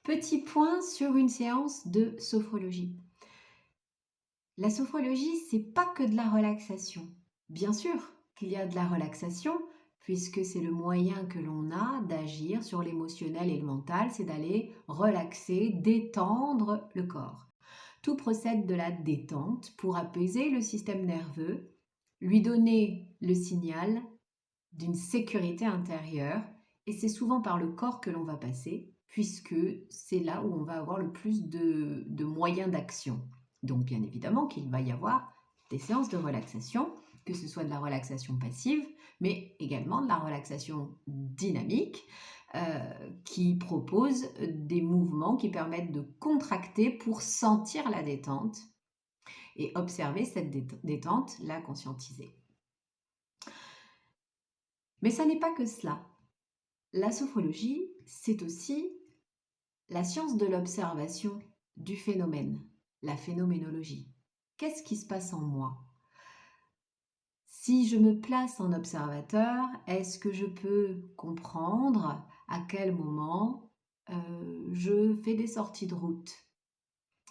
Petit point sur une séance de sophrologie. La sophrologie, c'est pas que de la relaxation. Bien sûr qu'il y a de la relaxation, puisque c'est le moyen que l'on a d'agir sur l'émotionnel et le mental, c'est d'aller relaxer, détendre le corps. Tout procède de la détente pour apaiser le système nerveux, lui donner le signal d'une sécurité intérieure, et c'est souvent par le corps que l'on va passer, puisque c'est là où on va avoir le plus de moyens d'action. Donc bien évidemment qu'il va y avoir des séances de relaxation, que ce soit de la relaxation passive, mais également de la relaxation dynamique, qui propose des mouvements qui permettent de contracter pour sentir la détente et observer cette détente, la conscientiser. Mais ça n'est pas que cela. La sophrologie, c'est aussi la science de l'observation du phénomène, la phénoménologie. Qu'est-ce qui se passe en moi? Si je me place en observateur, est-ce que je peux comprendre à quel moment je fais des sorties de route?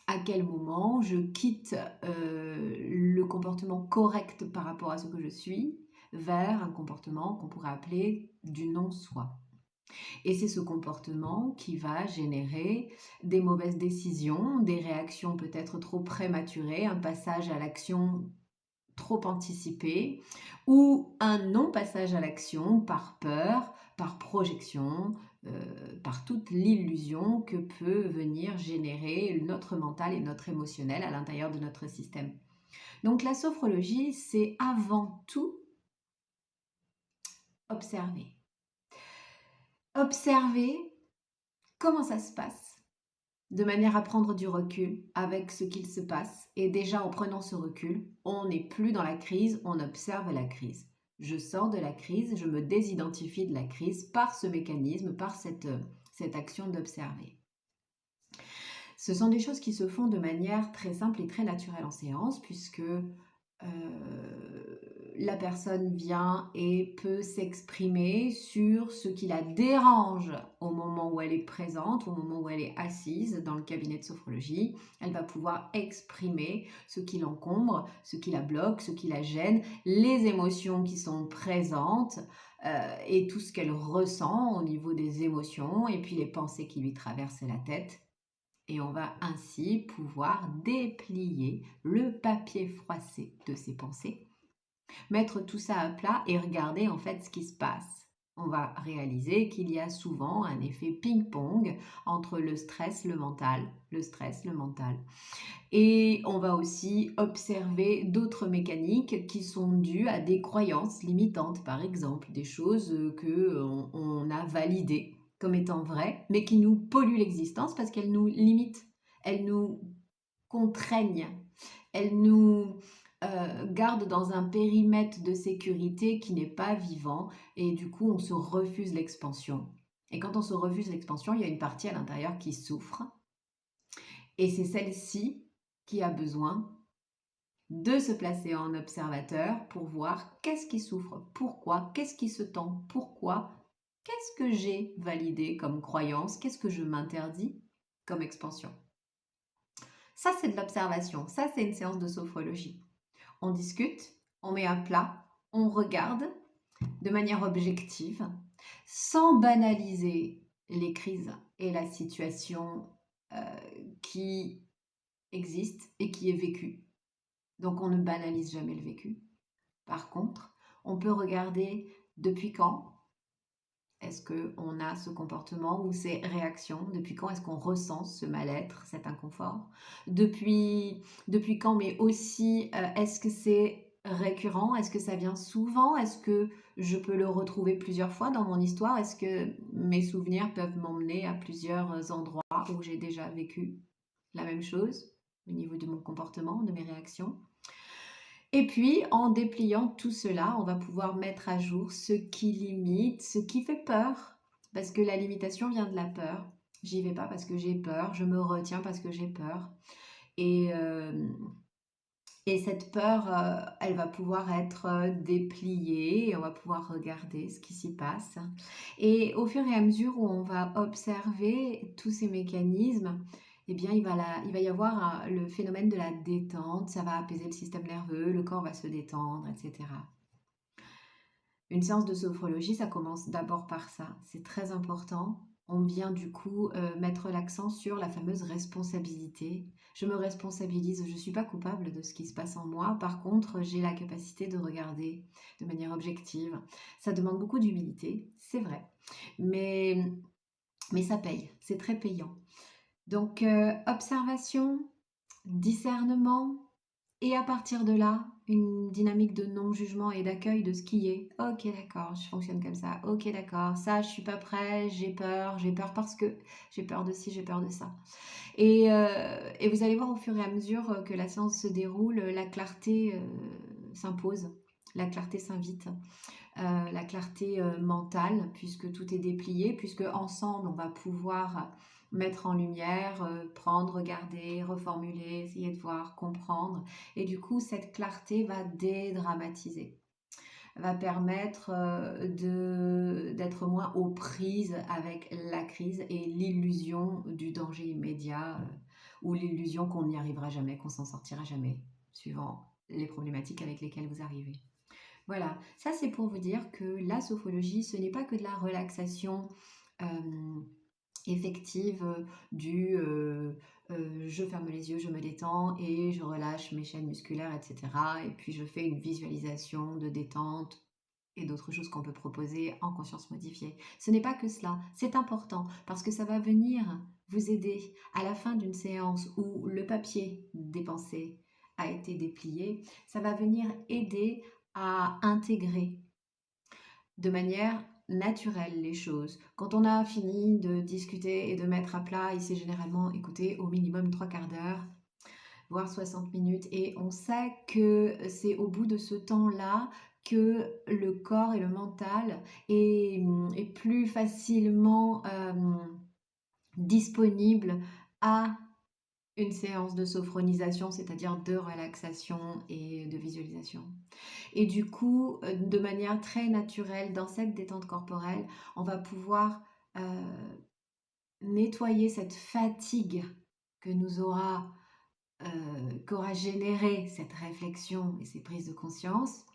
À quel moment je quitte le comportement correct par rapport à ce que je suis vers un comportement qu'on pourrait appeler du non-soi? Et c'est ce comportement qui va générer des mauvaises décisions, des réactions peut-être trop prématurées, un passage à l'action trop anticipé ou un non-passage à l'action par peur, par projection, par toute l'illusion que peut venir générer notre mental et notre émotionnel à l'intérieur de notre système. Donc la sophrologie, c'est avant tout observer. Observer comment ça se passe, de manière à prendre du recul avec ce qu'il se passe. Et déjà, en prenant ce recul, on n'est plus dans la crise, on observe la crise. Je sors de la crise, je me désidentifie de la crise par ce mécanisme, par cette action d'observer. Ce sont des choses qui se font de manière très simple et très naturelle en séance, puisque la personne vient et peut s'exprimer sur ce qui la dérange au moment où elle est présente, au moment où elle est assise dans le cabinet de sophrologie. Elle va pouvoir exprimer ce qui l'encombre, ce qui la bloque, ce qui la gêne, les émotions qui sont présentes et tout ce qu'elle ressent au niveau des émotions et puis les pensées qui lui traversent la tête. Et on va ainsi pouvoir déplier le papier froissé de ses pensées, mettre tout ça à plat et regarder en fait ce qui se passe. On va réaliser qu'il y a souvent un effet ping-pong entre le stress, le mental, le stress, le mental. Et on va aussi observer d'autres mécaniques qui sont dues à des croyances limitantes, par exemple, des choses que on a validées comme étant vraies, mais qui nous polluent l'existence parce qu'elles nous limitent, elles nous contraignent, elles nous gardent dans un périmètre de sécurité qui n'est pas vivant et du coup on se refuse l'expansion. Et quand on se refuse l'expansion, il y a une partie à l'intérieur qui souffre et c'est celle-ci qui a besoin de se placer en observateur pour voir qu'est-ce qui souffre, pourquoi, qu'est-ce qui se tend, pourquoi, qu'est-ce que j'ai validé comme croyance, qu'est-ce que je m'interdis comme expansion. Ça, c'est de l'observation, ça, c'est une séance de sophrologie. On discute, on met à plat, on regarde de manière objective, sans banaliser les crises et la situation qui existe et qui est vécue. Donc on ne banalise jamais le vécu. Par contre, on peut regarder depuis quand est-ce qu'on a ce comportement ou ces réactions, depuis quand est-ce qu'on ressent ce mal-être, cet inconfort, depuis quand, mais aussi est-ce que c'est récurrent, est-ce que ça vient souvent, est-ce que je peux le retrouver plusieurs fois dans mon histoire, est-ce que mes souvenirs peuvent m'emmener à plusieurs endroits où j'ai déjà vécu la même chose au niveau de mon comportement, de mes réactions. Et puis, en dépliant tout cela, on va pouvoir mettre à jour ce qui limite, ce qui fait peur. Parce que la limitation vient de la peur. J'y vais pas parce que j'ai peur, je me retiens parce que j'ai peur. Et Et cette peur, elle va pouvoir être, dépliée et on va pouvoir regarder ce qui s'y passe. Et au fur et à mesure où on va observer tous ces mécanismes, eh bien, il va y avoir le phénomène de la détente, ça va apaiser le système nerveux, le corps va se détendre, et cetera. Une séance de sophrologie, ça commence d'abord par ça, c'est très important. On vient du coup, mettre l'accent sur la fameuse responsabilité. Je me responsabilise, je ne suis pas coupable de ce qui se passe en moi. Par contre, j'ai la capacité de regarder de manière objective. Ça demande beaucoup d'humilité, c'est vrai, mais ça paye, c'est très payant. Donc, observation, discernement et à partir de là, une dynamique de non-jugement et d'accueil de ce qui est. OK, d'accord, je fonctionne comme ça. OK, d'accord, ça, je suis pas prêt, j'ai peur parce que j'ai peur de ci, j'ai peur de ça. Et vous allez voir au fur et à mesure que la séance se déroule, la clarté s'impose, la clarté s'invite, la clarté mentale, puisque tout est déplié, puisque ensemble, on va pouvoir mettre en lumière, prendre, regarder, reformuler, essayer de voir, comprendre. Et du coup, cette clarté va dédramatiser, va permettre d'être moins aux prises avec la crise et l'illusion du danger immédiat ou l'illusion qu'on n'y arrivera jamais, qu'on s'en sortira jamais, suivant les problématiques avec lesquelles vous arrivez. Voilà, ça c'est pour vous dire que la sophrologie, ce n'est pas que de la relaxation effective je ferme les yeux, je me détends et je relâche mes chaînes musculaires, etc. Et puis je fais une visualisation de détente et d'autres choses qu'on peut proposer en conscience modifiée. Ce n'est pas que cela, c'est important parce que ça va venir vous aider à la fin d'une séance où le papier des pensées a été déplié, ça va venir aider à intégrer de manière naturelle les choses. Quand on a fini de discuter et de mettre à plat, il s'est généralement écouté au minimum 3/4 d'heure, voire 60 minutes. Et on sait que c'est au bout de ce temps-là que le corps et le mental est plus facilement disponible à une séance de sophronisation, c'est-à-dire de relaxation et de visualisation. Et du coup, de manière très naturelle, dans cette détente corporelle, on va pouvoir nettoyer cette fatigue que nous aura, qu'aura généré cette réflexion et ces prises de conscience.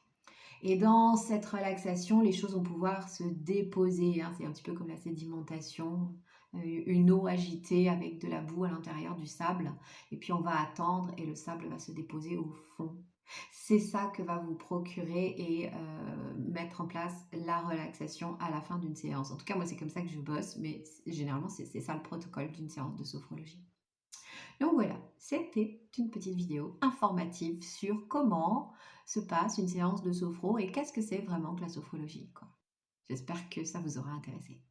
Et dans cette relaxation, les choses vont pouvoir se déposer, hein. C'est un petit peu comme la sédimentation, une eau agitée avec de la boue à l'intérieur du sable. Et puis on va attendre et le sable va se déposer au fond. C'est ça que va vous procurer et mettre en place la relaxation à la fin d'une séance. En tout cas, moi, c'est comme ça que je bosse, mais généralement, c'est ça le protocole d'une séance de sophrologie. Donc voilà, c'était une petite vidéo informative sur comment se passe une séance de sophro et qu'est-ce que c'est vraiment que la sophrologie, quoi. J'espère que ça vous aura intéressé.